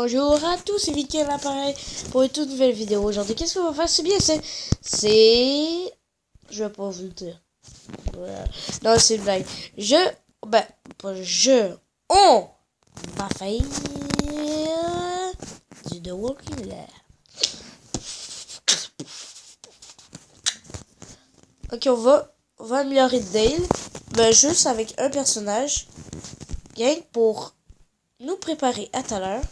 Bonjour à tous, c'est Vicky à l'appareil pour une toute nouvelle vidéo. Aujourd'hui, qu'est-ce qu'on va faire? C'est bien, je vais pas vous le dire. Voilà. Non, c'est une blague. On va faire du The Walking Dead. Ok, on va améliorer Dale. Juste avec un personnage. Gang pour nous préparer à tout à l'heure.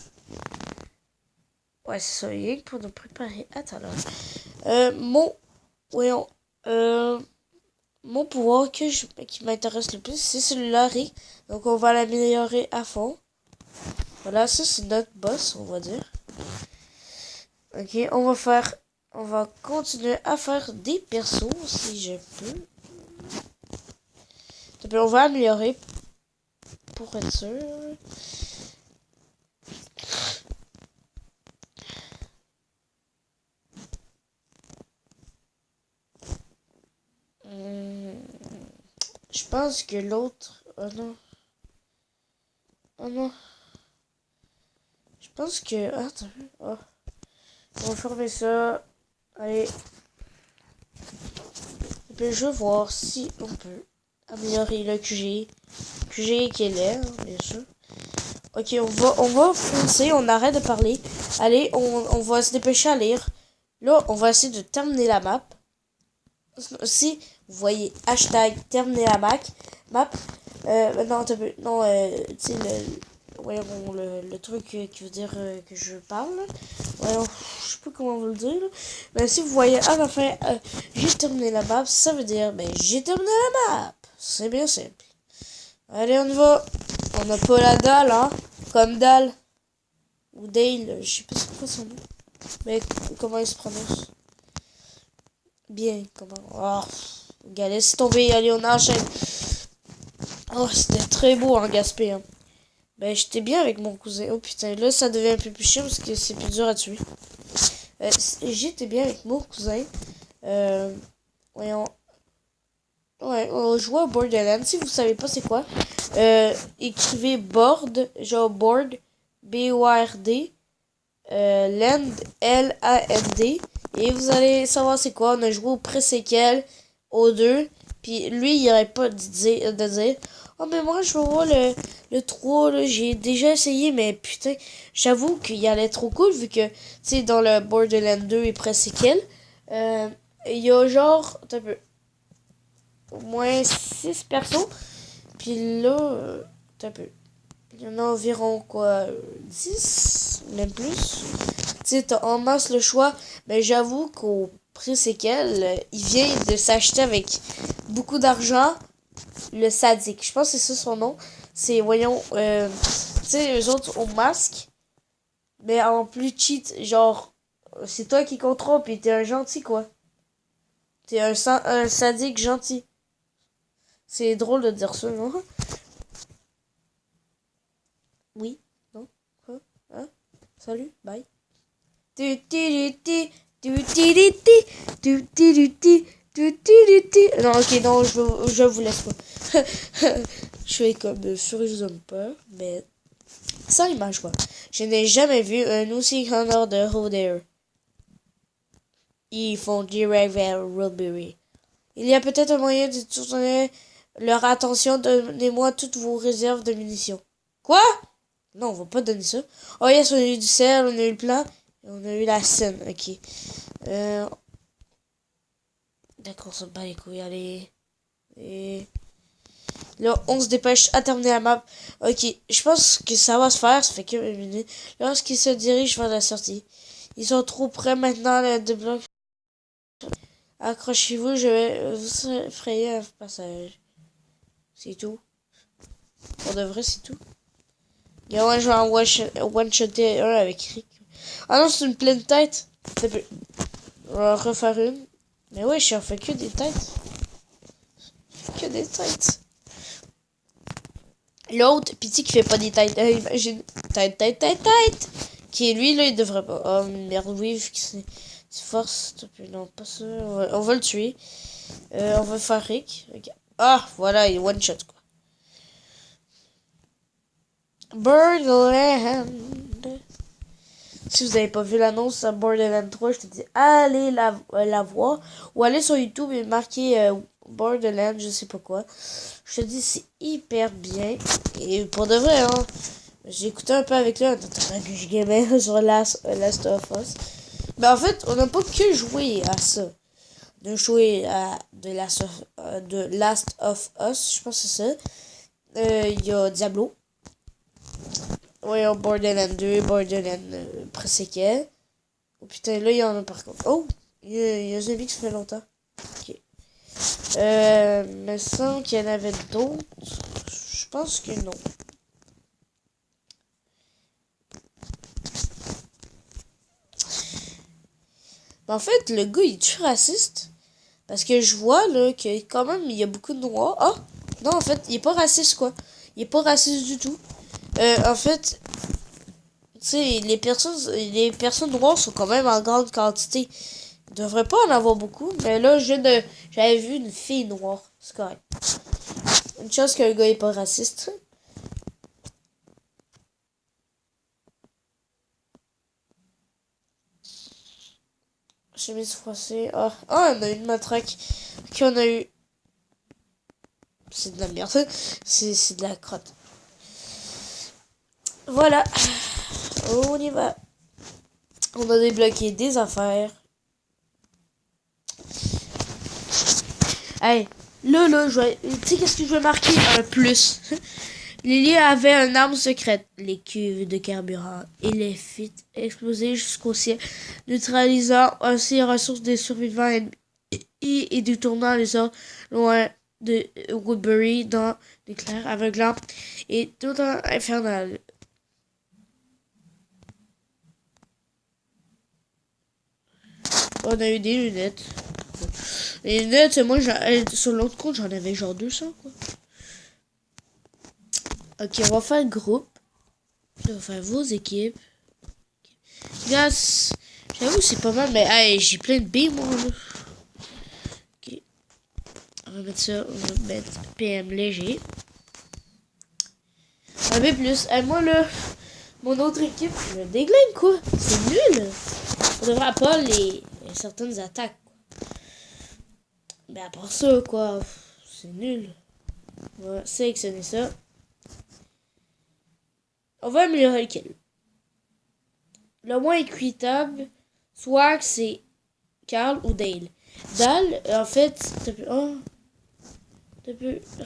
Ouais, c'est ça, Gang pour nous préparer à tout à l'heure. Mon pouvoir qui m'intéresse le plus, c'est celui-là, Rick. Donc, on va l'améliorer à fond. Voilà, ça, c'est notre boss, on va dire. Ok, on va continuer à faire des persos, si je peux. On va améliorer pour être sûr. Je pense que l'autre... Oh non. Oh non. Je pense que... Attends. Oh. On va fermer ça. Allez. Et puis je vais voir si on peut améliorer le QG. QG qui est l'air, bien sûr. Ok, on va foncer. On arrête de parler. Allez, on va se dépêcher à lire. Là, on va essayer de terminer la map. Si vous voyez hashtag terminer la map, non, tu sais, le truc qui veut dire que je parle. Voyons, je sais pas comment vous le dire. Mais si vous voyez à la fin, j'ai terminé la map, ça veut dire, j'ai terminé la map. C'est bien simple. Allez, on y va. On n'a pas la dalle, hein. Comme Dal. Ou Dale, je sais pas c'est quoi son nom. Mais comment il se prononce? Bien, comment... Oh, gars, laisse tomber, allez, on enchaîne. Oh, c'était très beau, hein, Gaspé. Hein. J'étais bien avec mon cousin. Oh, putain, là, ça devient un peu plus chiant parce que c'est plus dur à tuer. J'étais bien avec mon cousin. Voyons. Ouais, on jouait au Borderlands. Si vous savez pas c'est quoi, écrivez board, genre board, B-O-R-D, land, L-A-N-D. Et vous allez savoir c'est quoi. On a joué au pré-séquel, au 2. Puis lui, il n'arrête pas de dire oh, mais moi, je veux voir le 3. Là. J'ai déjà essayé, mais putain, j'avoue qu'il allait trop cool vu que, tu sais, dans le Borderlands 2 et pré-séquel, il y a genre, un peu, au moins 6 persos. Puis là, un peu. Il y en a environ, quoi, 10, même plus. Tu sais, t'as en masse le choix. Mais j'avoue qu'au pré-séquel, il vient de s'acheter avec beaucoup d'argent le sadique. Je pense que c'est ça son nom. C'est, voyons, tu sais, eux autres ont masque. Mais en plus cheat, genre, c'est toi qui contrôle, puis t'es un gentil, quoi. T'es un sadique gentil. C'est drôle de dire ça, non? Oui? Non? Quoi? Hein? Salut? Bye. Non, ok, non, je vous laisse pas. Je suis comme Furious Jumper, mais sans image, quoi. Je n'ai jamais vu un aussi grand ordre de Roder. Ils font direct vers Roadberry. Il y a peut-être un moyen de tourner leur attention. Donnez-moi toutes vos réserves de munitions. Quoi? Non, on va pas donner ça. Oh yes, on a eu du sel, on a eu le plan. Et on a eu la scène, ok. D'accord, ça bat les couilles, allez. Et... Là, on se dépêche à terminer la map. Ok, je pense que ça va se faire, ça fait que 1 minute. Lorsqu'ils se dirigent vers la sortie. Ils sont trop près maintenant, les deux blocs. Accrochez-vous, je vais vous frayer un passage. C'est tout. Pour de vrai, c'est tout. Et ouais, je vais en one-shotter un avec Rick. Ah non, c'est une pleine tête. On va refaire une. Mais ouais, je fais que des têtes. Que des têtes. L'autre, pitié qui fait pas des têtes. Imagine. Tête. Qui lui, là, il devrait pas. Oh merde, oui, vu que c'est force. Non, pas ça. On va le tuer. On va faire Rick. Okay. Ah, voilà, il est one shot, quoi. Birdland. Si vous n'avez pas vu l'annonce à Borderlands 3, je te dis allez la voir. Ou allez sur YouTube et marquez Borderlands, je sais pas quoi. Je te dis c'est hyper bien. Et pour de vrai, hein, j'ai écouté un peu avec lui en attendant que je gamais sur Last of Us. Mais en fait, on n'a pas que joué à ça. On a joué à de Last of Us, je pense que c'est ça. Il y a Diablo. Ouais, Borderlands 2, Borderlands préséquel. Oh putain, là il y en a par contre. Oh, il y a Zombie que ça fait longtemps. Ok. Me semble qu'il y en avait d'autres. Je pense que non. Mais en fait, le gars il est-tu raciste? Parce que je vois là que quand même il y a beaucoup de noirs. Ah! Non, en fait, il est pas raciste quoi. Il est pas raciste du tout. En fait, tu sais, les personnes noires sont quand même en grande quantité. Il devrait pas en avoir beaucoup, mais là, j'avais vu une fille noire. C'est correct. Une chance qu'un gars est pas raciste. Chemise froissée. Ah, on a eu une matraque. Ok, on a eu. C'est de la merde. C'est de la crotte. Voilà. On y va. On a débloqué des affaires. Hey, là, tu sais qu'est-ce que je vais marquer? Un plus. Lily avait une arme secrète, les cuves de carburant, et les fit exploser jusqu'au ciel, neutralisant ainsi les ressources des survivants ennemis et détournant les ordres loin de Woodbury dans l'éclair aveuglant et tout en infernal. On a eu des lunettes. Les lunettes, moi, sur l'autre compte, j'en avais genre 200, quoi. Ok, on va faire groupe. On va faire vos équipes. Là, j'avoue, c'est pas mal, mais hey, j'ai plein de billes, moi, là. Ok. On va mettre ça, on va mettre PM léger. Un B+. Hey, moi, là, mon autre équipe, je déglingue, quoi. C'est nul. On devrait pas certaines attaques, quoi. Mais à part ça, quoi, c'est nul. On va sélectionner ça. On va améliorer lequel? Le moins équitable, soit que c'est Carl ou Dale. Dale, en fait, t'as pu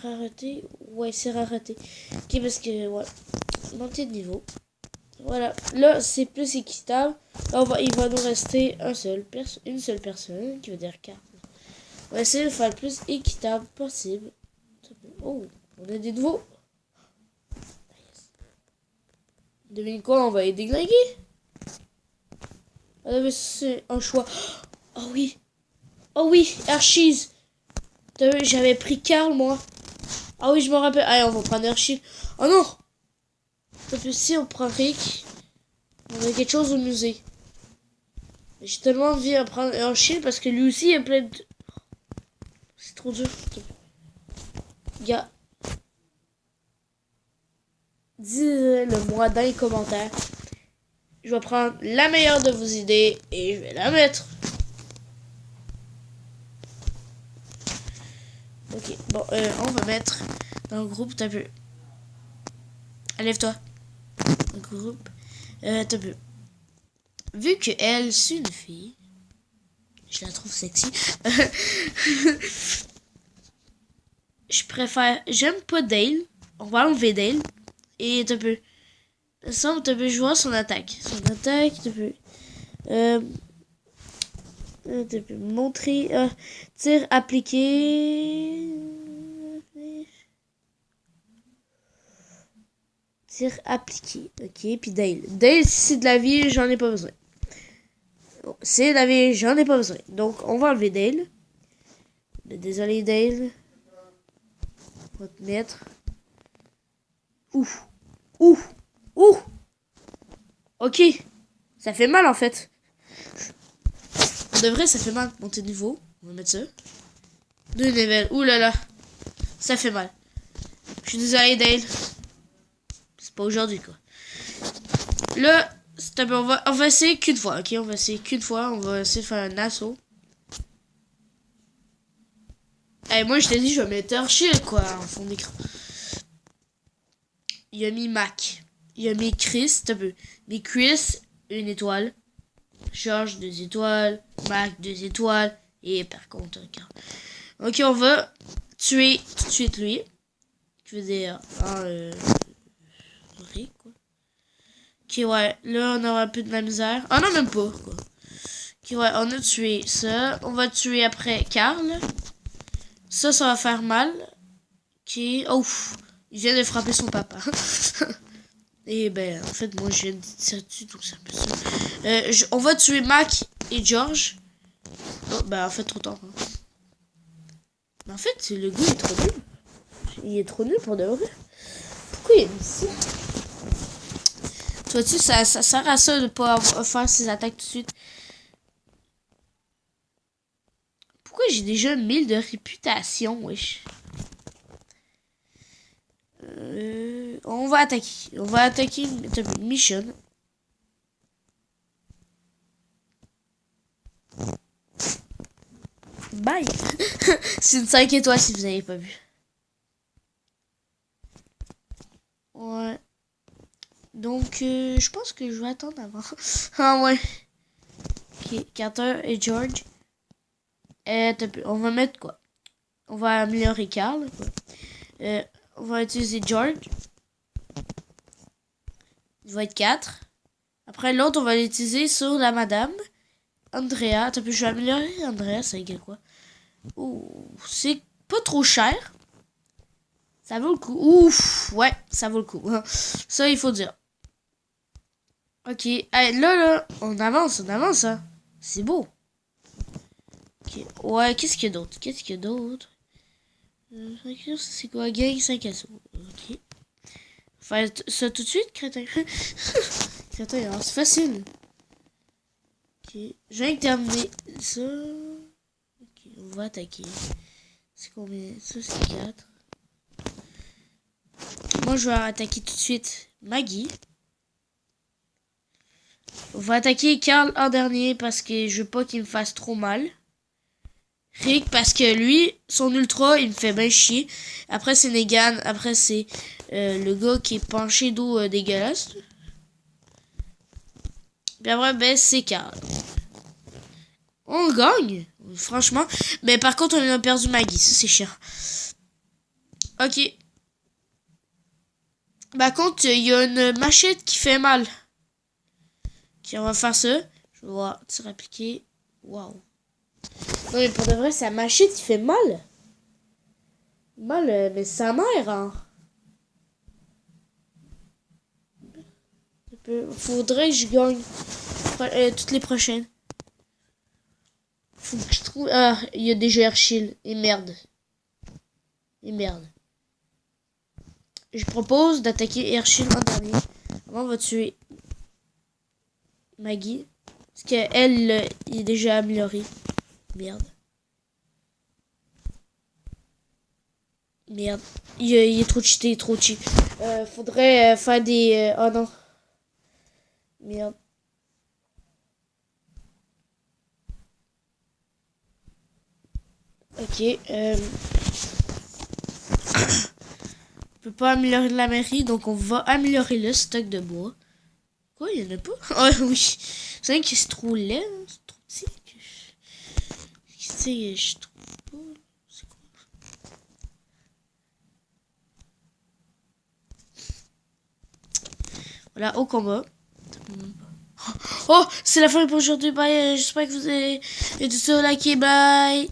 rareté. Ouais, c'est rareté. Ok, parce que, ouais, monter de niveau. Voilà, là, c'est plus équitable. Là, il va nous rester une seule personne, qui veut dire Carl. On va essayer de faire le plus équitable possible. Oh, on a des nouveaux. Devine quoi, on va les déglinguer. Ah, mais c'est un choix. Oh oui. Oh oui, Archie. J'avais pris Carl, moi. Ah oui, je me rappelle. Allez, on va prendre Archie. Oh non. Si on prend Rick, on a quelque chose au musée. J'ai tellement envie de prendre Archie parce que lui aussi, il y a plein de... C'est trop dur. Gars. Dis-le moi dans les commentaires. Je vais prendre la meilleure de vos idées et je vais la mettre. Ok, bon, on va mettre dans le groupe, t'as vu. Lève-toi. Le groupe. T'as vu. Vu que elle, c'est une fille, je la trouve sexy. Je préfère. J'aime pas Dale. On va enlever Dale. Et t'as vu. Ça, t'as vu, je vois son attaque. Son attaque, t'as vu. T'as vu. Montrer. Tir appliqué. Tir appliqué. Ok, puis Dale. Dale, si c'est de la vie, j'en ai pas besoin. C'est de la vie, j'en ai pas besoin. Donc, on va enlever Dale. Désolé, Dale. On va te mettre. Ouh. Ouh. Ouh. Ok. Ça fait mal, en fait. De vrai, ça fait mal. Monter de niveau. On va mettre ça. 2 levels. Ouh là là. Ça fait mal. Je suis désolé, Dale. C'est pas aujourd'hui, quoi. Là, On va essayer qu'une fois, ok? On va essayer qu'une fois. On va essayer de faire un assaut. Eh, moi, je t'ai dit, je vais mettre Herschel, quoi, en fond d'écran. Il a mis Mac. Il a mis Chris, t'as peu. Mais Chris, 1 étoile. George, 2 étoiles. Mac, 2 étoiles. Et par contre, ok, on va tuer tout de suite lui. Je veux dire, Rick, quoi. Ok, ouais, là, on aura un peu de la misère. Ah non, même pas, quoi. Ok, ouais, on a tué ça. On va tuer après Carl. Ça va faire mal. Ok, ouf. Il vient de frapper son papa. Et ben, en fait, moi, je viens de tirer dessus, donc c'est un peu ça. On va tuer Mac et George. Oh, ben, en fait, trop tard. Hein. Mais en fait, le gars est trop nul. Il est trop nul pour de vrai. Pourquoi il a mis ça? Toi, tu ça sert à ça de pas faire ses attaques tout de suite. Pourquoi j'ai déjà 1000 de réputation, wesh? On va attaquer. On va attaquer une mission. Bye. C'est une 5 étoiles si vous n'avez pas vu. Ouais. Donc, je pense que je vais attendre avant. Ah ouais. Ok, Carter et George. On va mettre quoi? On va améliorer Carl. On va utiliser George. Il va être 4. Après, l'autre, on va l'utiliser sur la madame. Andrea. Je vais améliorer Andrea, ça égal quoi? Ouh, c'est pas trop cher. Ça vaut le coup. Ouf, ouais, ça vaut le coup. Ça, il faut dire. Ok, allez, là, on avance, hein. C'est beau. Ok, ouais, qu'est-ce qu'il y a d'autre? C'est quoi? Gang 5 assauts. Ok. Faire ça tout de suite, crétin. Crétin, alors c'est facile. Ok, je viens de terminer ça. Ok, on va attaquer. C'est combien? Ça, c'est 4. Moi, je vais attaquer tout de suite Maggie. On va attaquer Carl en dernier parce que je veux pas qu'il me fasse trop mal. Rick parce que lui, son ultra, il me fait bien chier. Après, c'est Negan. Après, c'est le gars qui est penché d'eau dégueulasse. Puis après, ben, c'est Carl. On gagne, franchement. Mais par contre, on a perdu Maggie. Ça, c'est chiant. Ok. Par contre, il y a une machette qui fait mal. Ok, on va faire ça. Je vais voir. Tir appliqué. Waouh. Non, mais pour de vrai, sa machette qui fait mal. Mal, mais sa mère, hein. Faudrait que je gagne toutes les prochaines. Faut que je trouve... Ah, il y a déjà Herschel. Et merde. Je propose d'attaquer Herschel en dernier. On va tuer Maggie. Parce qu'elle, il est déjà amélioré. Merde. Il est trop cheaté, trop cheat. Faudrait faire des... oh non. Merde. Ok. On peut pas améliorer la mairie, donc on va améliorer le stock de bois. Quoi, il y en a pas? Ah oui. C'est vrai que c'est trop laid, hein? C'est trop petit. Je trouve pas. C'est quoi? Voilà, au combat. Oh, c'est la fin pour aujourd'hui. Bye. J'espère que vous avez tout ça. Like, bye.